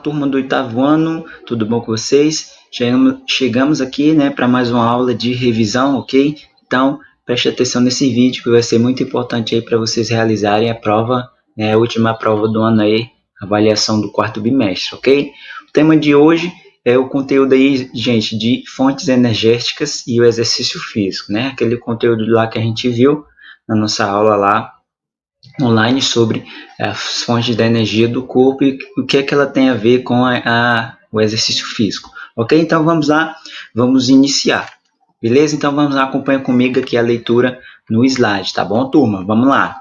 turma do 8º ano, tudo bom com vocês? Chegamos aqui, né, para mais uma aula de revisão, ok? Então, preste atenção nesse vídeo que vai ser muito importante aí para vocês realizarem a prova, né, a última prova do ano aí, avaliação do 4º bimestre, ok? O tema de hoje é o conteúdo aí, gente, de fontes energéticas e o exercício físico, né? Aquele conteúdo lá que a gente viu na nossa aula lá online sobre as fontes da energia do corpo e o que é que ela tem a ver com o exercício físico. Ok? Então vamos lá, vamos iniciar. Beleza? Então vamos lá, acompanha comigo aqui a leitura no slide, tá bom, turma? Vamos lá.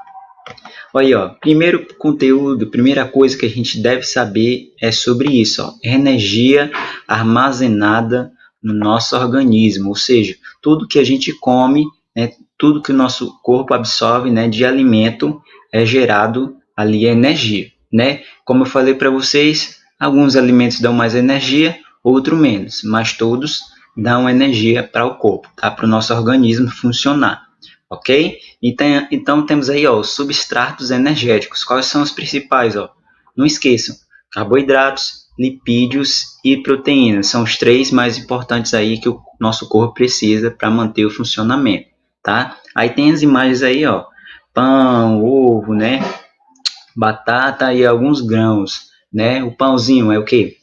Olha aí, ó, primeiro conteúdo, primeira coisa que a gente deve saber é sobre isso, ó, energia armazenada no nosso organismo, ou seja, tudo que a gente come, né, tudo que o nosso corpo absorve, né, de alimento é gerado ali energia, né? Como eu falei para vocês, alguns alimentos dão mais energia, outros menos, mas todos dão energia para o corpo, tá? Para o nosso organismo funcionar. Ok? Então temos aí, ó, os substratos energéticos. Quais são os principais? Ó? Não esqueçam, carboidratos, lipídios e proteínas. São os 3 mais importantes aí que o nosso corpo precisa para manter o funcionamento. Tá? Aí tem as imagens aí, ó, pão, ovo, né? Batata e alguns grãos. Né? O pãozinho é o quê?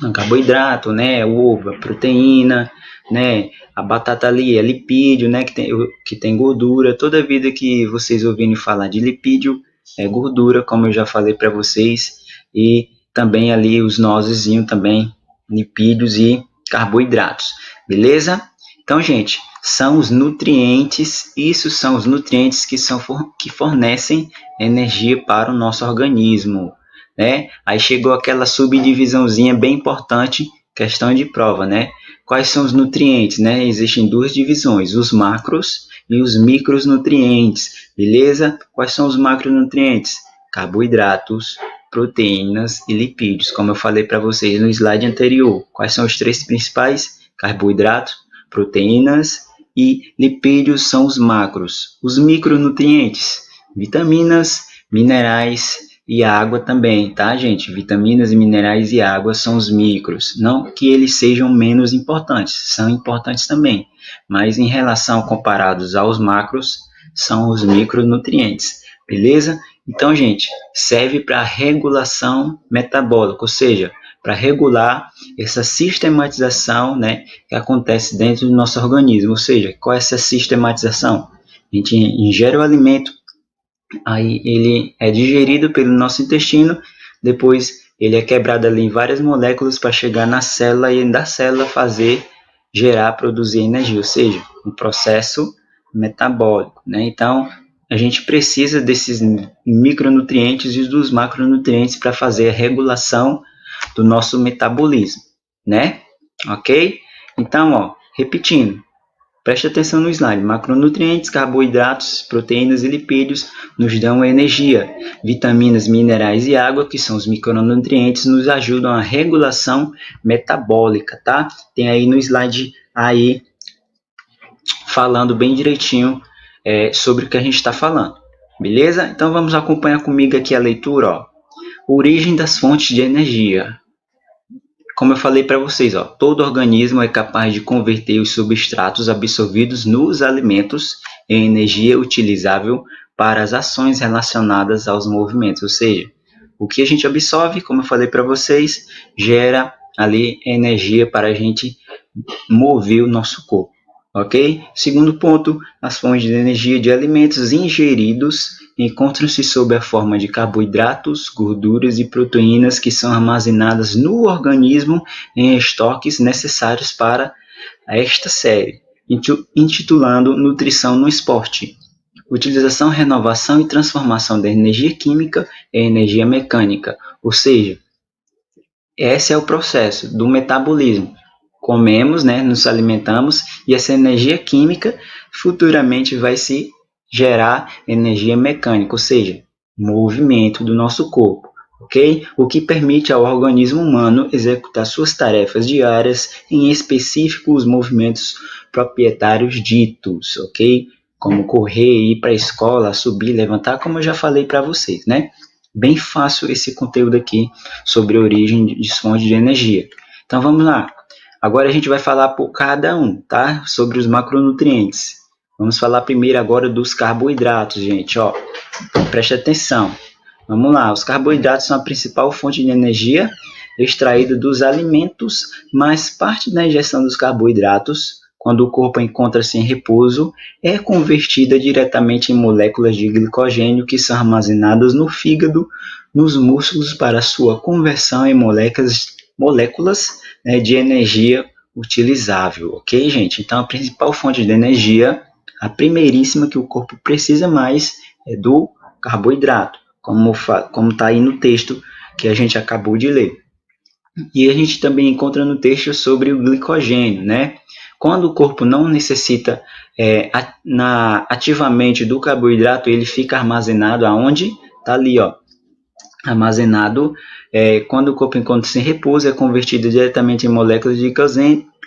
Um carboidrato, né? O ovo, a proteína, né? A batata ali é lipídio, né? Que tem gordura. Toda vida que vocês ouvirem falar de lipídio é gordura, como eu já falei para vocês. E também ali os nozezinhos também, lipídios e carboidratos. Beleza? Então, gente, são os nutrientes, isso são os nutrientes que fornecem energia para o nosso organismo. Né? Aí chegou aquela subdivisãozinha bem importante, questão de prova, né? Quais são os nutrientes, né? Existem 2 divisões, os macros e os micronutrientes, beleza? Quais são os macronutrientes? Carboidratos, proteínas e lipídios, como eu falei para vocês no slide anterior. Quais são os 3 principais? Carboidratos, proteínas e lipídios são os macros. Os micronutrientes, vitaminas, minerais e água também, tá, gente? Vitaminas, minerais e água são os micros. Não que eles sejam menos importantes, são importantes também. Mas em relação comparados aos macros, são os micronutrientes, beleza? Então, gente, serve para regulação metabólica, ou seja, para regular essa sistematização, né, que acontece dentro do nosso organismo. Ou seja, qual é essa sistematização? A gente ingere o alimento, aí ele é digerido pelo nosso intestino, depois ele é quebrado ali em várias moléculas para chegar na célula e da célula produzir energia, ou seja, um processo metabólico, né? Então, a gente precisa desses micronutrientes e dos macronutrientes para fazer a regulação do nosso metabolismo, né? Ok? Então, ó, repetindo, preste atenção no slide. Macronutrientes, carboidratos, proteínas e lipídios nos dão energia. Vitaminas, minerais e água, que são os micronutrientes, nos ajudam a regulação metabólica, tá? Tem aí no slide aí falando bem direitinho sobre o que a gente está falando. Beleza? Então vamos acompanhar comigo aqui a leitura, ó. Origem das fontes de energia. Como eu falei para vocês, ó, todo organismo é capaz de converter os substratos absorvidos nos alimentos em energia utilizável para as ações relacionadas aos movimentos. Ou seja, o que a gente absorve, como eu falei para vocês, gera ali energia para a gente mover o nosso corpo. Ok? Segundo ponto, as fontes de energia de alimentos ingeridos encontram-se sob a forma de carboidratos, gorduras e proteínas que são armazenadas no organismo em estoques necessários para esta série, intitulando Nutrição no Esporte. Utilização, renovação e transformação da energia química em energia mecânica, ou seja, esse é o processo do metabolismo. Comemos, né, nos alimentamos e essa energia química futuramente vai se gerar energia mecânica, ou seja, movimento do nosso corpo, ok? O que permite ao organismo humano executar suas tarefas diárias, em específico os movimentos proprietários ditos, ok? Como correr, ir para a escola, subir, levantar, como eu já falei para vocês, né? bem fácil esse conteúdo aqui sobre a origem de fontes de energia. Então vamos lá. Agora a gente vai falar por cada um, tá? Sobre os macronutrientes. Vamos falar primeiro agora dos carboidratos, gente, ó. Então, preste atenção. Vamos lá, os carboidratos são a principal fonte de energia extraída dos alimentos, mas parte da ingestão dos carboidratos, quando o corpo encontra-se em repouso, é convertida diretamente em moléculas de glicogênio que são armazenadas no fígado, nos músculos para sua conversão em moléculas de energia utilizável, ok, gente? Então, a principal fonte de energia, a primeiríssima que o corpo precisa mais, é do carboidrato, como está aí no texto que a gente acabou de ler. E a gente também encontra no texto sobre o glicogênio, né? Quando o corpo não necessita ativamente do carboidrato, ele fica armazenado aonde? Está ali, ó, armazenado. Quando o corpo encontra-se em repouso, é convertido diretamente em moléculas de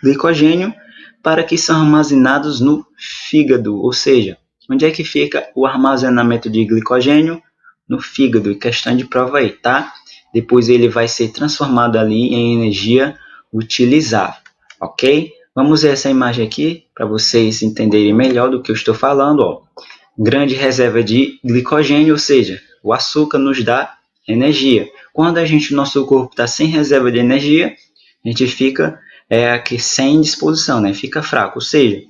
glicogênio para que são armazenados no fígado. Ou seja, onde é que fica o armazenamento de glicogênio? No fígado. Questão de prova aí, tá? Depois ele vai ser transformado ali em energia utilizável, ok? Vamos ver essa imagem aqui para vocês entenderem melhor do que eu estou falando, ó. Grande reserva de glicogênio, ou seja, o açúcar nos dá energia. Quando nosso corpo está sem reserva de energia, a gente fica aqui sem disposição, né? Fica fraco. Ou seja,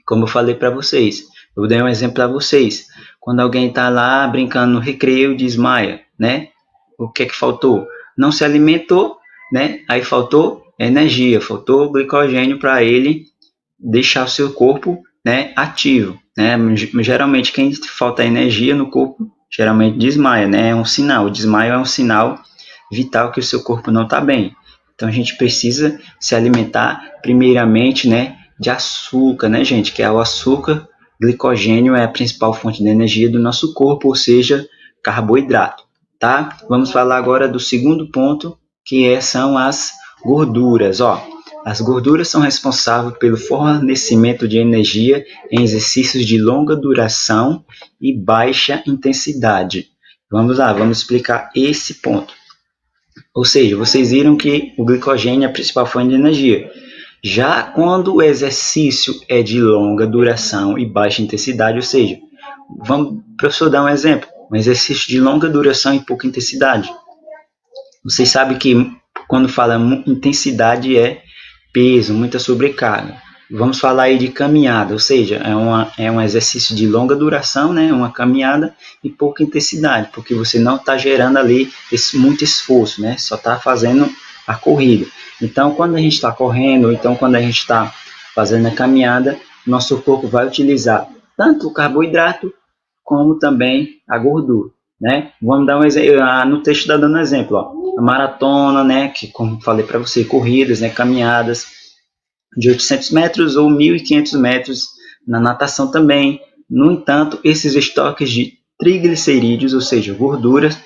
como eu falei para vocês, eu dei um exemplo para vocês. Quando alguém está lá brincando no recreio, desmaia, né? O que é que faltou? Não se alimentou, né? Aí faltou energia, faltou glicogênio para ele deixar o seu corpo, né, ativo, né? Geralmente quem falta energia no corpo geralmente desmaia, né? É um sinal. O desmaio é um sinal vital que o seu corpo não está bem. Então a gente precisa se alimentar primeiramente, né, de açúcar, né, gente? Que é o açúcar. Glicogênio é a principal fonte de energia do nosso corpo, ou seja, carboidrato, tá? Vamos falar agora do segundo ponto, que são as gorduras, ó. As gorduras são responsáveis pelo fornecimento de energia em exercícios de longa duração e baixa intensidade. Vamos lá, vamos explicar esse ponto. Ou seja, vocês viram que o glicogênio é a principal fonte de energia. Já quando o exercício é de longa duração e baixa intensidade, ou seja, vamos, professor, dar um exemplo. Um exercício de longa duração e pouca intensidade. Vocês sabem que quando fala intensidade é peso, muita sobrecarga. Vamos falar aí de caminhada, ou seja, é um exercício de longa duração, né? Uma caminhada e pouca intensidade, porque você não está gerando ali muito esforço, né? Só está fazendo a corrida. Então, quando a gente está correndo, ou então quando a gente está fazendo a caminhada, nosso corpo vai utilizar tanto o carboidrato como também a gordura, né? Vamos dar um exemplo, no texto está dando um exemplo, ó, a maratona, né? Que como falei para você, corridas, né? Caminhadas de 800 metros ou 1.500 metros na natação também. No entanto, esses estoques de triglicerídeos, ou seja, gorduras,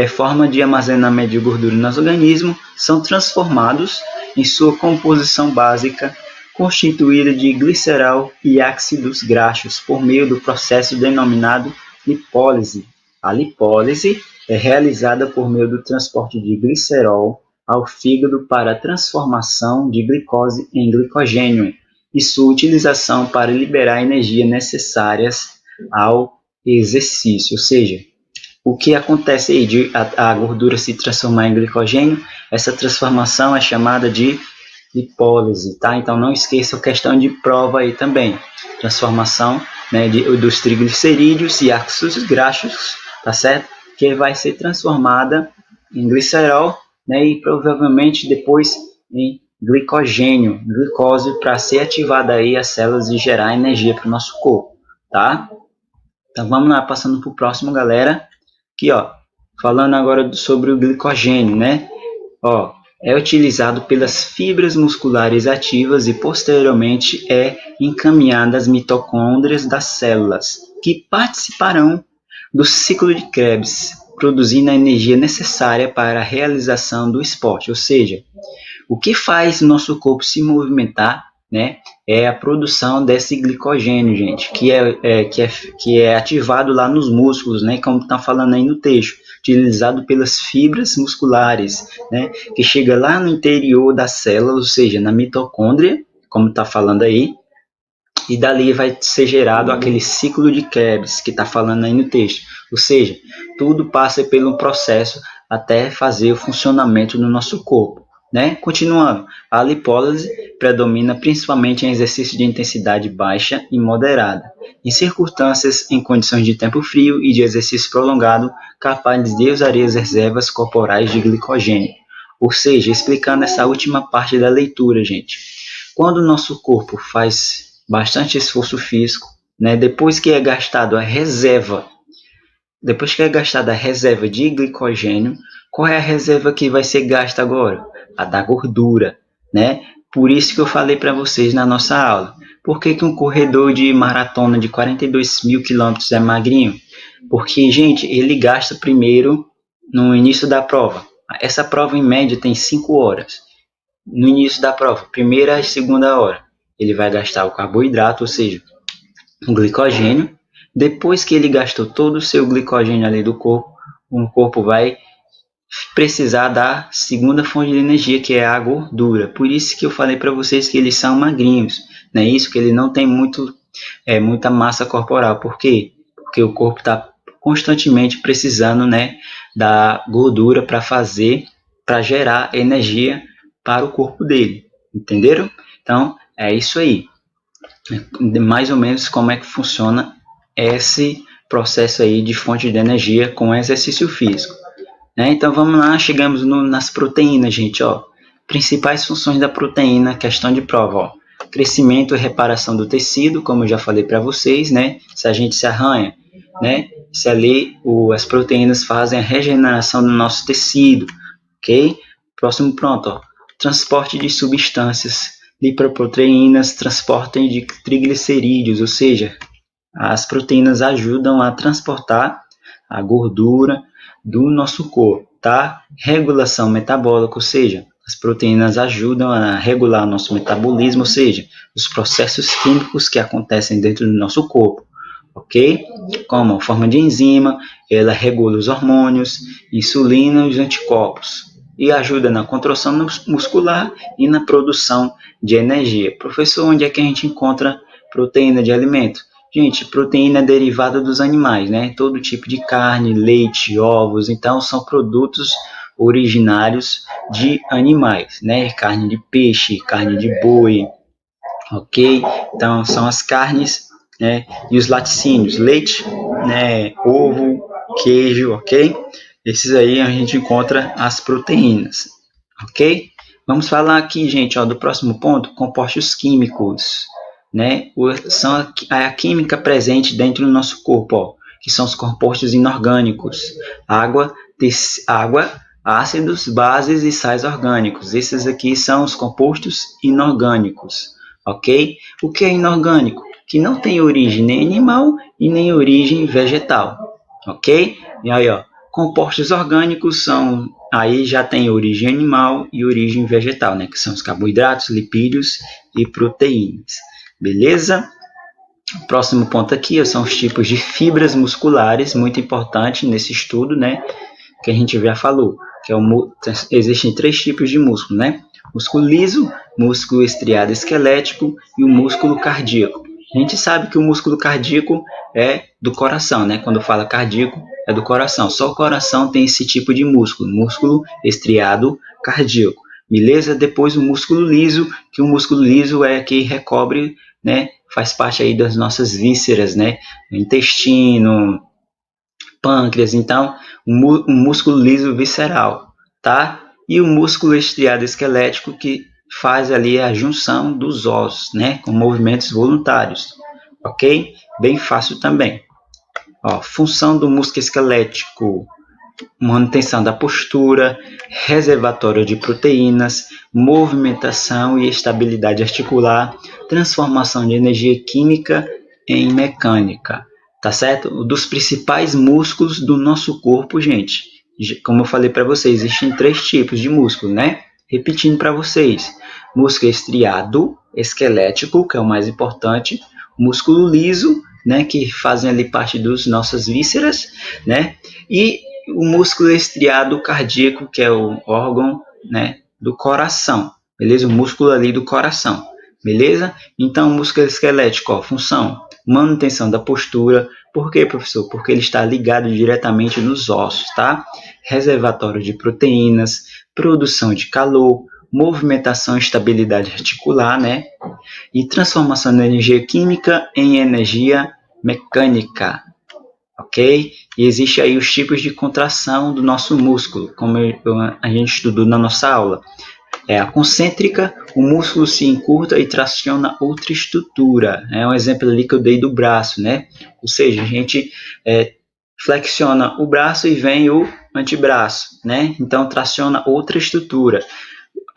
forma de armazenamento de gordura no nosso organismo, são transformados em sua composição básica, constituída de glicerol e ácidos graxos, por meio do processo denominado lipólise. A lipólise é realizada por meio do transporte de glicerol ao fígado para a transformação de glicose em glicogênio e sua utilização para liberar energia necessárias ao exercício. Ou seja, o que acontece aí de a gordura se transformar em glicogênio, essa transformação é chamada de lipólise, tá? Então não esqueça a questão de prova aí também. Transformação, né, dos triglicerídeos e ácidos graxos, tá certo? Que vai ser transformada em glicerol, né, e provavelmente depois em glicogênio, glicose, para ser ativada aí as células e gerar energia para o nosso corpo, tá? Então vamos lá, passando para o próximo, galera. Aqui, ó, falando agora sobre o glicogênio, né? Ó, é utilizado pelas fibras musculares ativas e posteriormente é encaminhado às mitocôndrias das células, que participarão do ciclo de Krebs, produzindo a energia necessária para a realização do esporte. Ou seja, o que faz o nosso corpo se movimentar, né, é a produção desse glicogênio, gente, que é ativado lá nos músculos, né, como está falando aí no texto, utilizado pelas fibras musculares, né, que chega lá no interior da célula, ou seja, na mitocôndria, como está falando aí, e dali vai ser gerado aquele ciclo de Krebs que está falando aí no texto. Ou seja, tudo passa pelo processo até fazer o funcionamento do nosso corpo. Né? Continuando, a lipólise predomina principalmente em exercícios de intensidade baixa e moderada, em circunstâncias em condições de tempo frio e de exercício prolongado, capazes de usar as reservas corporais de glicogênio. Ou seja, explicando essa última parte da leitura, gente. Quando o nosso corpo faz bastante esforço físico, né? Depois que é gastada a reserva de glicogênio, qual é a reserva que vai ser gasta agora? A da gordura, né? Por isso que eu falei para vocês na nossa aula. Por que um corredor de maratona de 42 mil quilômetros é magrinho? Porque, gente, ele gasta primeiro no início da prova. Essa prova, em média, tem 5 horas. No início da prova, primeira e segunda hora, ele vai gastar o carboidrato, ou seja, o glicogênio. Depois que ele gastou todo o seu glicogênio ali do corpo, o corpo vai precisar da segunda fonte de energia, que é a gordura. Por isso que eu falei para vocês que eles são magrinhos, não é isso? Que ele não tem muita massa corporal. Por quê? Porque o corpo está constantemente precisando, né, da gordura para gerar energia para o corpo dele. Entenderam? Então, é isso aí. Mais ou menos como é que funciona esse processo aí de fonte de energia com exercício físico. Né? Então vamos lá, chegamos nas proteínas, gente. Ó. Principais funções da proteína, questão de prova. Ó. Crescimento e reparação do tecido, como eu já falei para vocês, né? Se a gente se arranha, né? Se ali as proteínas fazem a regeneração do nosso tecido, ok? Próximo pronto, ó. Transporte de substâncias, lipoproteínas transportem de triglicerídeos, ou seja, as proteínas ajudam a transportar a gordura do nosso corpo, tá? Regulação metabólica, ou seja, as proteínas ajudam a regular nosso metabolismo, ou seja, os processos químicos que acontecem dentro do nosso corpo, ok? Como forma de enzima, ela regula os hormônios, insulina e os anticorpos e ajuda na contração muscular e na produção de energia. Professor, onde é que a gente encontra proteína de alimento? Gente, proteína é derivada dos animais, né? Todo tipo de carne, leite, ovos, então são produtos originários de animais, né? Carne de peixe, carne de boi, ok? Então são as carnes, né? E os laticínios, leite, né? Ovo, queijo, ok? Esses aí a gente encontra as proteínas, ok? Vamos falar aqui, gente, ó, do próximo ponto, compostos químicos, né? São a química presente dentro do nosso corpo, ó, que são os compostos inorgânicos, água, ácidos, bases e sais orgânicos. Esses aqui são os compostos inorgânicos, ok? O que é inorgânico? Que não tem origem nem animal e nem origem vegetal, ok? E aí, ó, compostos orgânicos aí já tem origem animal e origem vegetal, né? Que são os carboidratos, lipídios e proteínas. Beleza? O próximo ponto aqui são os tipos de fibras musculares, muito importante nesse estudo, né? Que a gente já falou, que existem 3 tipos de músculo, né? Músculo liso, músculo estriado esquelético e o músculo cardíaco. A gente sabe que o músculo cardíaco é do coração, né? Quando fala cardíaco, é do coração. Só o coração tem esse tipo de músculo estriado cardíaco. Beleza? Depois o músculo liso, que o músculo liso é que recobre, né? Faz parte aí das nossas vísceras, né? Intestino, pâncreas, então, o músculo liso visceral, tá? E o músculo estriado esquelético que faz ali a junção dos ossos, né? Com movimentos voluntários, ok? Bem fácil também. Ó, função do músculo esquelético: manutenção da postura, reservatório de proteínas, movimentação e estabilidade articular, transformação de energia química em mecânica, tá certo? Dos principais músculos do nosso corpo, gente, como eu falei para vocês, existem 3 tipos de músculo, né? Repetindo para vocês: músculo estriado, esquelético, que é o mais importante, músculo liso, né, que fazem ali parte das nossas vísceras, né, e o músculo estriado cardíaco, que é o órgão, né, do coração, beleza? O músculo ali do coração, beleza? Então, o músculo esquelético, ó, função, manutenção da postura. Por quê, professor? Porque ele está ligado diretamente nos ossos, tá? Reservatório de proteínas, produção de calor, movimentação e estabilidade articular, né? E transformação da energia química em energia mecânica, ok? E existe aí os tipos de contração do nosso músculo, como a gente estudou na nossa aula. É a concêntrica, o músculo se encurta e traciona outra estrutura. É um exemplo ali que eu dei do braço, né? Ou seja, a gente flexiona o braço e vem o antebraço, né? Então traciona outra estrutura.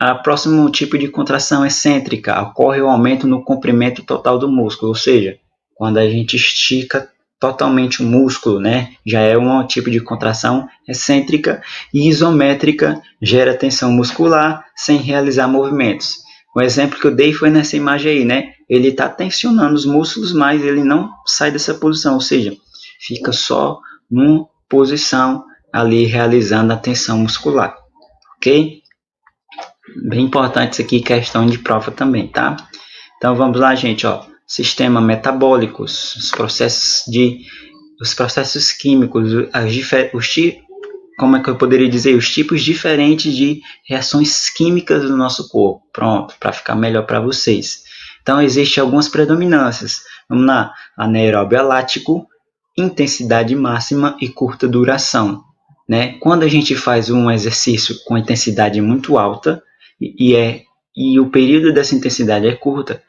O próximo tipo de contração excêntrica ocorre o aumento no comprimento total do músculo, ou seja, quando a gente estica totalmente o músculo, né? Já é um tipo de contração excêntrica, e isométrica gera tensão muscular sem realizar movimentos. O exemplo que eu dei foi nessa imagem aí, né? Ele está tensionando os músculos, mas ele não sai dessa posição, ou seja, fica só numa posição ali realizando a tensão muscular, ok? Bem importante isso aqui, questão de prova também, tá? Então vamos lá, gente, ó. Sistema metabólicos, os processos químicos, como é que eu poderia dizer? Os tipos diferentes de reações químicas do nosso corpo. Pronto, para ficar melhor para vocês. Então existem algumas predominâncias. Vamos lá, anaeróbio lático, intensidade máxima e curta duração, né? Quando a gente faz um exercício com intensidade muito alta e o período dessa intensidade é curta,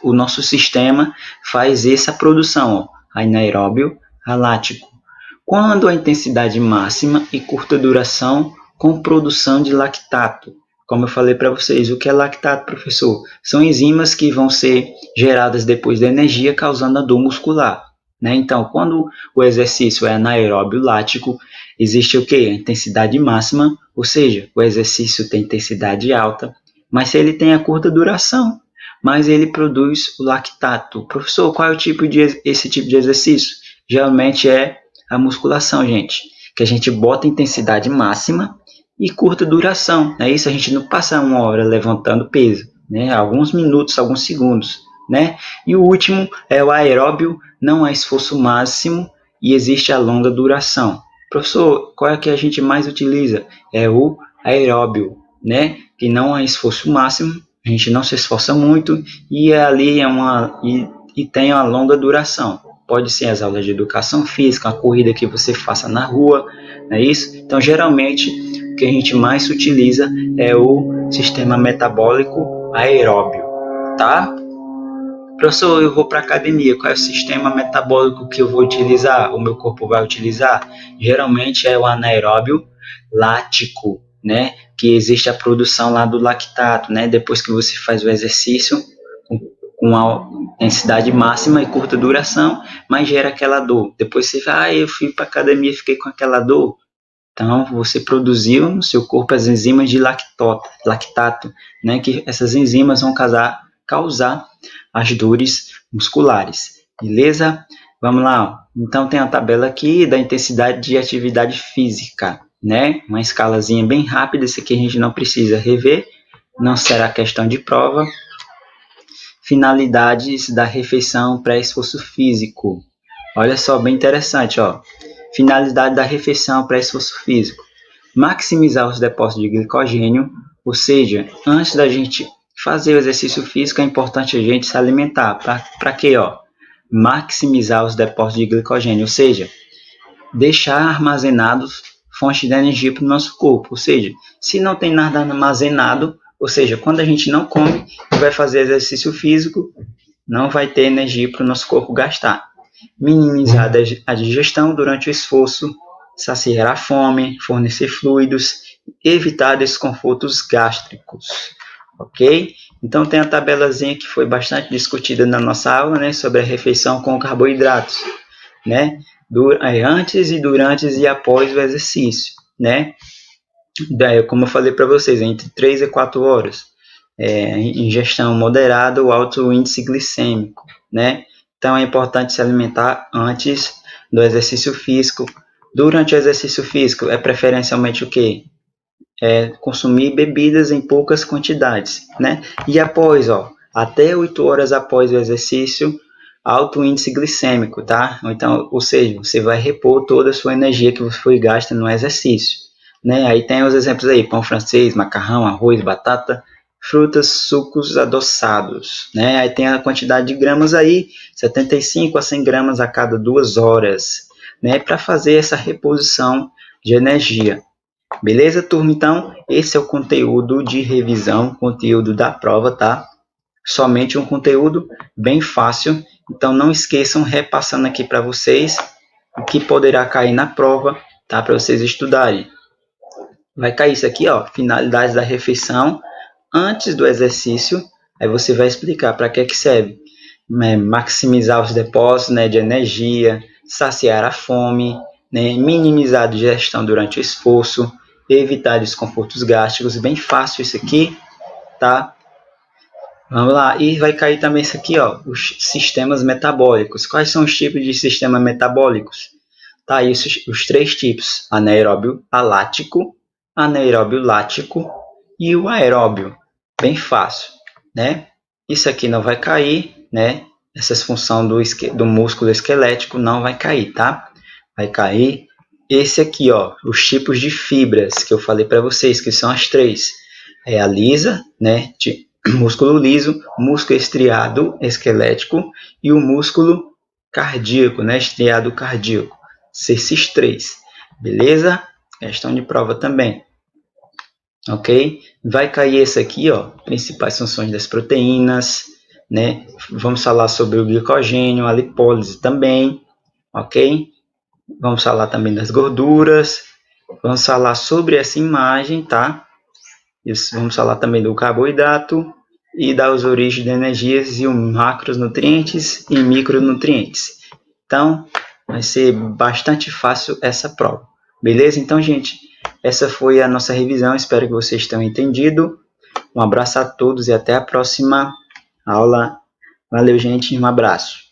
o nosso sistema faz essa produção, ó, anaeróbio lático. Quando a intensidade máxima e curta duração com produção de lactato. Como eu falei para vocês, o que é lactato, professor? São enzimas que vão ser geradas depois da energia, causando a dor muscular, né? Então, quando o exercício é anaeróbio lático, existe o quê? A intensidade máxima, ou seja, o exercício tem intensidade alta, mas se ele tem a curta duração, mas ele produz o lactato. Professor, qual é esse tipo de exercício? Geralmente é a musculação, gente, que a gente bota intensidade máxima e curta duração. É isso, a gente não passa uma hora levantando peso, né? Alguns minutos, alguns segundos, né? E o último é o aeróbio, não há esforço máximo e existe a longa duração. Professor, qual é que a gente mais utiliza? É o aeróbio, né? Que não há esforço máximo, a gente não se esforça muito e ali e tem uma longa duração. Pode ser as aulas de educação física, a corrida que você faça na rua, não é isso? Então, geralmente, o que a gente mais utiliza é o sistema metabólico aeróbio, tá? Professor, eu vou para a academia, qual é o sistema metabólico que eu vou utilizar, o meu corpo vai utilizar? Geralmente é o anaeróbio lático, né? Que existe a produção lá do lactato, né? Depois que você faz o exercício, com a intensidade máxima e curta duração, mas gera aquela dor. Depois você vai, eu fui para a academia e fiquei com aquela dor. Então, você produziu no seu corpo as enzimas de lactato, né, que essas enzimas vão causar as dores musculares. Beleza? Vamos lá. Então, tem a tabela aqui da intensidade de atividade física, né? Uma escalazinha bem rápida, isso aqui a gente não precisa rever, não será questão de prova. Finalidades da refeição pré-esforço físico. Olha só, bem interessante, ó. Finalidade da refeição pré-esforço físico. Maximizar os depósitos de glicogênio, ou seja, antes da gente fazer o exercício físico, é importante a gente se alimentar. Para quê, ó? Maximizar os depósitos de glicogênio, ou seja, deixar armazenados fontes de energia para o nosso corpo. Ou seja, se não tem nada armazenado, ou seja, quando a gente não come e vai fazer exercício físico, não vai ter energia para o nosso corpo gastar. Minimizar a digestão durante o esforço, saciar a fome, fornecer fluidos, evitar desconfortos gástricos, ok? Então tem a tabelazinha que foi bastante discutida na nossa aula, né, sobre a refeição com carboidratos, né, antes e durante e após o exercício, né? Como eu falei para vocês, entre 3 e 4 horas. ingestão moderada ou alto índice glicêmico, né? Então é importante se alimentar antes do exercício físico. Durante o exercício físico é preferencialmente o quê? Consumir bebidas em poucas quantidades, né? E após, até 8 horas após o exercício, alto índice glicêmico, tá? Então, ou seja, você vai repor toda a sua energia que foi gasta no exercício, né? Aí tem os exemplos aí, pão francês, macarrão, arroz, batata, frutas, sucos adoçados, né? Aí tem a quantidade de gramas aí, 75 a 100 gramas a cada 2 horas, né? Para fazer essa reposição de energia. Beleza, turma? Então, esse é o conteúdo de revisão, conteúdo da prova, tá? Somente um conteúdo bem fácil. Então, não esqueçam, repassando aqui para vocês, o que poderá cair na prova, tá? Para vocês estudarem. Vai cair isso aqui, finalidades da refeição antes do exercício. Aí você vai explicar para que serve. Maximizar os depósitos, né, de energia, saciar a fome, né, minimizar a digestão durante o esforço, evitar desconfortos gástricos. Bem fácil isso aqui, tá? Vamos lá, e vai cair também isso aqui, os sistemas metabólicos. Quais são os tipos de sistemas metabólicos? Tá aí os 3 tipos: anaeróbio alático, anaeróbio lático e o aeróbio. Bem fácil, né? Isso aqui não vai cair, né? Essas funções do músculo esquelético não vai cair, tá? Vai cair esse aqui, os tipos de fibras que eu falei para vocês, que são as 3. É a lisa, né? Músculo liso, músculo estriado esquelético e o músculo cardíaco, né? Estriado cardíaco. Esses 3, beleza? Questão de prova também. Ok? Vai cair esse aqui, principais funções das proteínas, né? Vamos falar sobre o glicogênio, a lipólise também, ok? Vamos falar também das gorduras, vamos falar sobre essa imagem, tá? Vamos falar também do carboidrato e das origens de energias e os macronutrientes e micronutrientes. Então, vai ser bastante fácil essa prova. Beleza? Então, gente, essa foi a nossa revisão. Espero que vocês tenham entendido. Um abraço a todos e até a próxima aula. Valeu, gente. Um abraço.